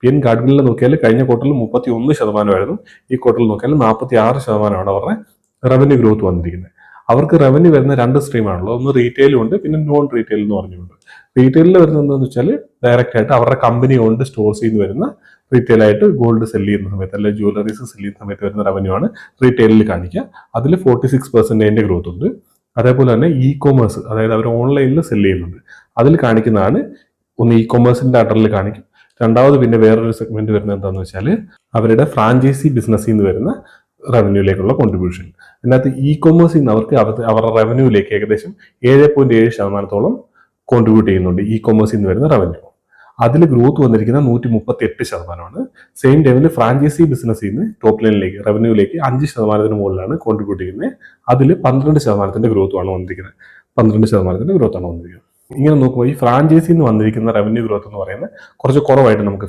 PN ഗാഡ്ഗിലിൽ നോക്കിയാൽ കഴിഞ്ഞ ക്വാർട്ടറിൽ 31%, ഈ ക്വാർട്ടറിൽ നോക്കിയാൽ 46% അവരുടെ റവന്യൂ ഗ്രോത്ത് വന്നിരിക്കുന്നത്. അവർക്ക് റവന്യൂ വരുന്ന 2 സ്ട്രീമാണല്ലോ, ഒന്ന് റീറ്റെയിലും ഉണ്ട്, പിന്നെ നോൺ റീറ്റെയിൽ എന്ന് പറഞ്ഞുകൊണ്ട്. റീറ്റെയിലിൽ വരുന്നത് എന്താണെന്ന് വെച്ചാൽ ഡയറക്റ്റ് ആയിട്ട് അവരുടെ കമ്പനി ഓൺഡ് സ്റ്റോഴ്സിൽ നിന്ന് വരുന്ന റീറ്റെയിൽ ആയിട്ട് ഗോൾഡ് സെല് ചെയ്യുന്ന സമയത്ത്, അല്ലെങ്കിൽ ജ്വല്ലറീസ് സെല് ചെയ്യുന്ന സമയത്ത് വരുന്ന റവന്യൂ ആണ് റീറ്റെയിലിൽ കാണിക്കുക. അതിൽ 46% ഗ്രോത്ത് ഉണ്ട്. അതേപോലെ തന്നെ കോമേഴ്സ്, അതായത് അവർ ഓൺലൈനിൽ സെല് ചെയ്യുന്നുണ്ട്, അതിൽ കാണിക്കുന്നതാണ്. ഒന്ന് കോമേഴ്സിന്റെ അണ്ടറിൽ കാണിക്കും. രണ്ടാമത് പിന്നെ വേറൊരു സെഗ്മെന്റ് വരുന്നത് എന്താണെന്ന് വെച്ചാൽ അവരുടെ ഫ്രാഞ്ചൈസി ബിസിനസ്സിൽ നിന്ന് വരുന്ന റവന്യൂയിലേക്കുള്ള കോൺട്രിബ്യൂഷൻ. അതിനകത്ത് കോമേഴ്സിൽ നിന്ന് അവരുടെ റവന്യൂയിലേക്ക് ഏകദേശം 7.7% കോൺട്രിബ്യൂട്ട് ചെയ്യുന്നുണ്ട് കോമേഴ്സിൽ നിന്ന് വരുന്ന റവന്യൂ. അതിൽ ഗ്രോത്ത് വന്നിരിക്കുന്ന 138%. സെയിം ടൈമിൽ ഫ്രാഞ്ചൈസി ബിസിനസ്സിൽ നിന്ന് ടോപ്പ് ലൈനിലേക്ക് റവന്യൂയിലേക്ക് 5% മുകളിലാണ് കോൺട്രിബ്യൂട്ട് ചെയ്യുന്നത്. അതിൽ 12% ഗ്രോത്ത് ആണ് വന്നിരിക്കുന്നത്. 12% ഗ്രോത്ത് ആണ് വന്നിരിക്കുന്നത്. ഇങ്ങനെ നോക്കുമ്പോൾ ഈ ഫ്രാഞ്ചൈസിയിൽ നിന്ന് വന്നിരിക്കുന്ന റവന്യൂ ഗ്രോത്ത് എന്ന് പറയുന്നത് കുറച്ച് കുറവായിട്ട് നമുക്ക്